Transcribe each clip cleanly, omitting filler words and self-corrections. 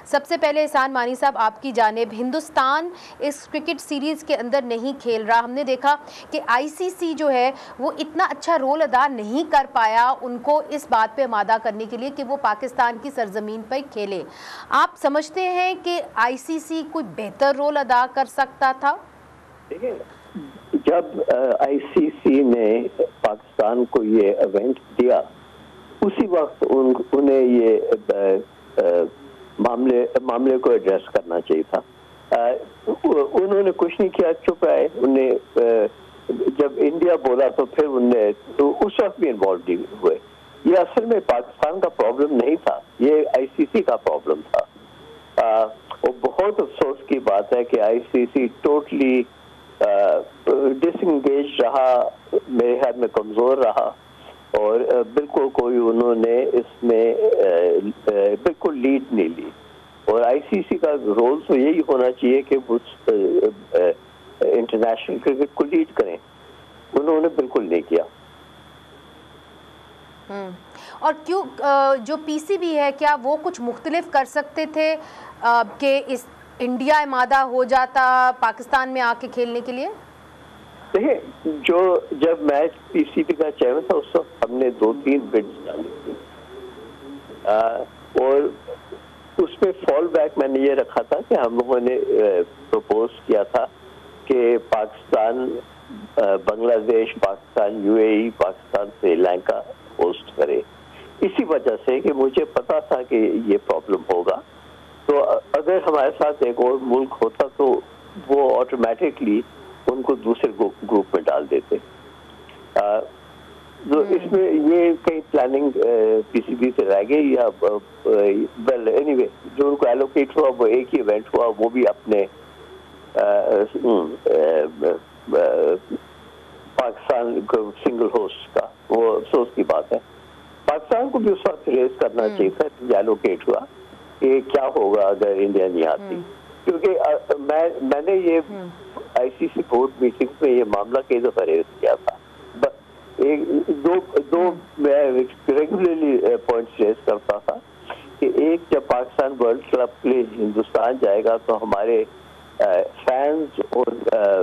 सबसे पहले एहसान मानी साहब, आपकी जानिब, हिंदुस्तान इस क्रिकेट सीरीज़ के अंदर नहीं खेल रहा। हमने देखा कि आईसीसी जो है वो इतना अच्छा रोल अदा नहीं कर पाया उनको इस बात पे आमादा करने के लिए कि वो पाकिस्तान की सरजमीन पर खेले। आप समझते हैं कि आईसीसी कोई बेहतर रोल अदा कर सकता था? देखिए, जब आईसीसी ने पाकिस्तान को ये इवेंट दिया, उसी वक्त उन्हें ये मामले को एड्रेस करना चाहिए था। उन्होंने कुछ नहीं किया, चुप रहे। उन्हें जब इंडिया बोला तो फिर उन्हें तो उस वक्त भी इन्वॉल्व नहीं हुए। ये असल में पाकिस्तान का प्रॉब्लम नहीं था, ये आईसीसी का प्रॉब्लम था। और बहुत अफसोस की बात है कि आईसीसी टोटली डिसएंगेज रहा, मेरे ख्याल में कमजोर रहा और बिल्कुल कोई उन्होंने इसमें बिल्कुल लीड नहीं ली। और आईसीसी का रोल तो यही होना चाहिए कि वो इंटरनेशनल क्रिकेट को लीड करें, उन्होंने बिल्कुल नहीं किया। और क्यों जो पीसीबी है, क्या वो कुछ मुख्तलिफ कर सकते थे कि इस इंडिया आमादा हो जाता पाकिस्तान में आके खेलने के लिए? देखिए, जब मैच पीसीबी का चयन था उस वक्त हमने 2-3 बिड्स डाली थी और उसमें फॉल बैक मैंने ये रखा था कि हम लोगों ने प्रपोज किया था कि पाकिस्तान बांग्लादेश, पाकिस्तान यूएई, पाकिस्तान श्रीलंका होस्ट करे। इसी वजह से कि मुझे पता था कि ये प्रॉब्लम होगा, तो अगर हमारे साथ एक और मुल्क होता तो वो ऑटोमेटिकली उनको दूसरे ग्रुप में डाल देते। तो इसमें ये कई प्लानिंग पीसीबी से रह गई या वेल एनीवे जो उनको एलोकेट हुआ वो एक ही इवेंट हुआ, वो भी अपने पाकिस्तान को सिंगल होस्ट का। वो अफसोस की बात है, पाकिस्तान को भी उस वक्त रेस करना चाहिए था, एलोकेट हुआ कि क्या होगा अगर इंडिया नहीं आती। क्योंकि मैंने ये आईसीसी बोर्ड मीटिंग में ये मामला कई दफा रेज किया था। दो मैं रेगुलरली पॉइंट्स रेज करता था कि एक, जब पाकिस्तान वर्ल्ड क्लब के लिए हिंदुस्तान जाएगा तो हमारे फैंस और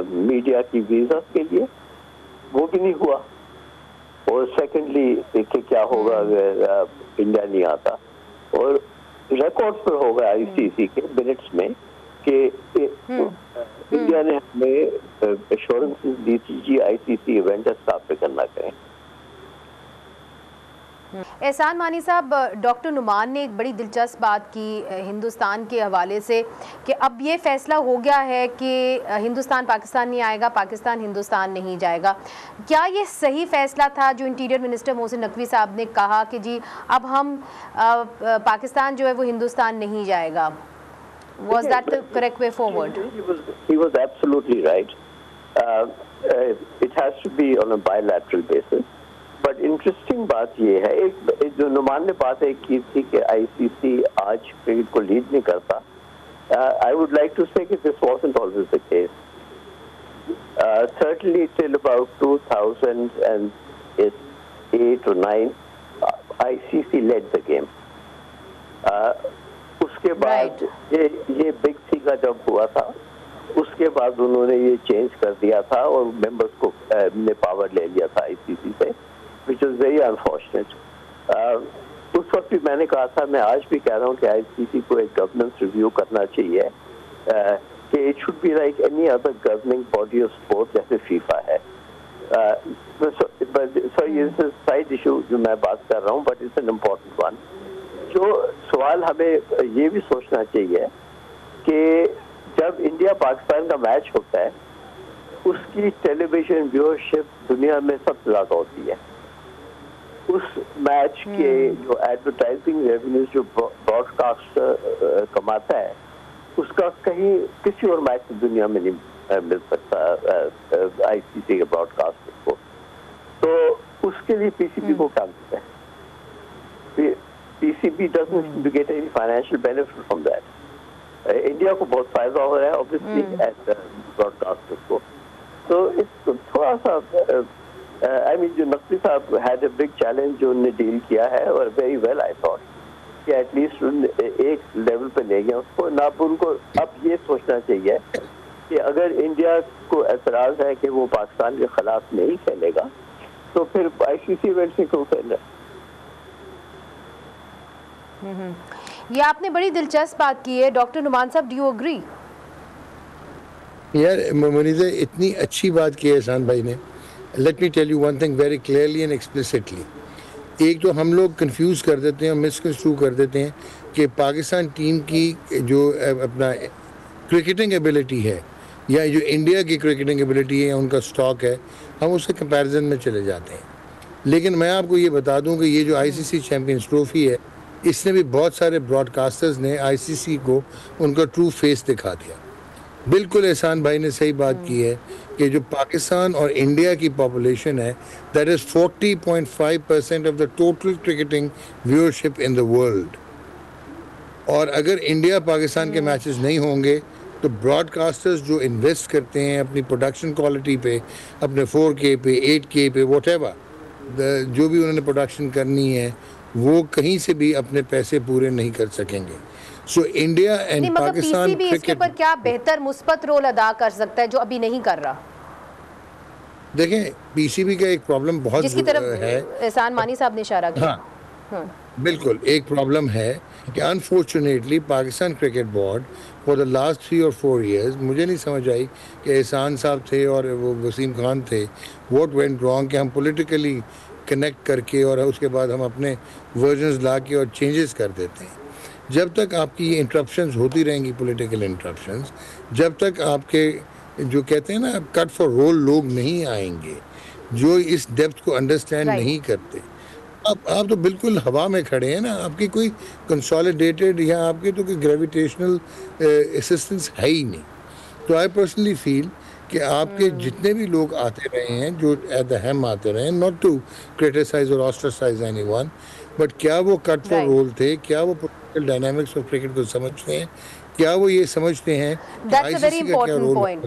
मीडिया की वीजा के लिए वो भी नहीं हुआ। और सेकेंडली देखिए क्या होगा अगर इंडिया नहीं आता। और रिकॉर्ड पर होगा आईसीसी के मिनट्स में कि इंडिया ने हमें एश्योरेंस दी थी कि आईसीसी इवेंट स्टॉप करना करें। एहसान मानी साहब, डॉक्टर नुमान ने एक बड़ी दिलचस्प बात की हिंदुस्तान के हवाले से कि अब ये फैसला हो गया है कि हिंदुस्तान पाकिस्तान नहीं आएगा, पाकिस्तान हिंदुस्तान नहीं जाएगा। क्या ये सही फैसला था जो इंटीरियर मिनिस्टर मोहसिन नकवी साहब ने कहा कि जी अब हम पाकिस्तान जो है वो हिंदुस्तान नहीं जाएगा? Was that the correct way forward? He was absolutely right. It has to be on a bilateral basis. But interesting बात ये है, एक जो नुमान ने बात एक की थी कि आईसीसी आज क्रिकेट को लीड नहीं करता। I would like to say that this wasn't always the case. Certainly till about 2008 or 9, ICC led the game. उसके बाद ये बिग सी का जब हुआ था उसके बाद उन्होंने ये चेंज कर दिया था और मेंबर्स को ने पावर ले लिया था आईसीसी से, विच इज वेरी अनफॉर्चुनेट। उस वक्त भी मैंने कहा था, मैं आज भी कह रहा हूँ कि आईसीसी को एक गवर्नेंस रिव्यू करना चाहिए कि it should be like any other governing body of sport जैसे फीफा है। सो ये साइड इशू जो मैं बात कर रहा हूँ, but it's an important one. जो सवाल हमें ये भी सोचना चाहिए कि जब इंडिया पाकिस्तान का मैच होता है उसकी टेलीविजन व्यूअरशिप दुनिया में सबसे ज्यादा होती है। उस मैच के जो एडवर्टाइजिंग रेवेन्यूज जो ब्रॉडकास्टर कमाता है उसका कहीं किसी और मैच में दुनिया में नहीं मिल सकता आईसीसी के ब्रॉडकास्टर को। तो उसके लिए पीसीबी को क्या मिलता है? PCB doesn't get any financial benefit from that. India को बहुत फायदा हो रहा है ऑब्वियसली एज ब्रॉडकास्टर को। तो इस थोड़ा सा आई मीन जो नकवी साहब हैड अ बिग चैलेंज जो उन्होंने डील किया है और वेरी वेल आई थॉट कि एटलीस्ट एक लेवल पे ले गया उसको ना। उनको अब ये सोचना चाहिए कि अगर इंडिया को एतराज है कि वो पाकिस्तान के खिलाफ नहीं खेलेगा तो फिर आईसीसी इवेंट से क्यों खेल रहा है। ये आपने बड़ी दिलचस्प बात की है डॉक्टर नुमान साहब, डू यू एग्री? यार मुनीज़ा, इतनी अच्छी बात की है एहसान भाई ने। Let me tell you one thing very clearly and explicitly. एक तो हम लोग कंफ्यूज कर देते हैं, मिसकंस्ट्रू कर देते हैं कि पाकिस्तान टीम की जो अपना क्रिकेटिंग एबिलिटी है या जो इंडिया की क्रिकेटिंग एबिलिटी है या उनका स्टॉक है, हम उसके कंपैरिजन में चले जाते हैं। लेकिन मैं आपको ये बता दूं कि ये जो आईसीसी चैंपियंस ट्रॉफी है, इसने भी बहुत सारे ब्रॉडकास्टर्स ने आईसीसी को उनका ट्रू फेस दिखा दिया। बिल्कुल एहसान भाई ने सही बात की है कि जो पाकिस्तान और इंडिया की पॉपुलेशन है, that is 40.5% of the total cricketing viewership in the world. और अगर इंडिया पाकिस्तान के मैचेस नहीं होंगे तो ब्रॉडकास्टर्स जो इन्वेस्ट करते हैं अपनी प्रोडक्शन क्वालिटी पे, अपने 4K पे, 8K पे, व्हाटएवर जो भी उन्होंने प्रोडक्शन करनी है, वो कहीं से भी अपने पैसे पूरे नहीं कर सकेंगे। So India and Pakistan PCB इसके ऊपर क्या बेहतर मुस्बत रोल अदा कर सकता है जो अभी नहीं कर रहा? देखें, पीसीबी का एक प्रॉब्लम बहुत जिसकी तरफ है, एहसान मानी साहब ने इशारा किया। हाँ, बिल्कुल एक प्रॉब्लम है कि unfortunately Pakistan cricket board for the last 3 और 4 years, मुझे नहीं समझ आई कि एहसान साहब थे और वो वसीम खान थे, व्हाट वेंट रॉन्ग कि हम पॉलिटिकली कनेक्ट करके और उसके बाद हम अपने वर्जन्स ला के और चेंजेस कर देते हैं। जब तक आपकी ये इंटरप्शंस होती रहेंगी, पॉलिटिकल इंटरप्शंस, जब तक आपके जो कहते हैं ना कट फॉर रोल लोग नहीं आएंगे जो इस डेप्थ को अंडरस्टैंड नहीं करते। आप तो बिल्कुल हवा में खड़े हैं ना, आपकी कोई कंसोलिडेटेड या आपके तो कोई ग्रेविटेशनल असिस्टेंस है ही नहीं। तो आई पर्सनली फील कि आपके जितने भी लोग आते रहे हैं, जो एट द हेम आते रहे हैं, नॉट टू क्रिटिसाइज और ऑस्ट्रेसाइज एनीवन, बट क्या वो कट फॉर रोल थे? क्या वो पॉलिटिकल डायनामिक्स ऑफ क्रिकेट को समझते हैं? क्या वो ये समझते हैं That's a very important point.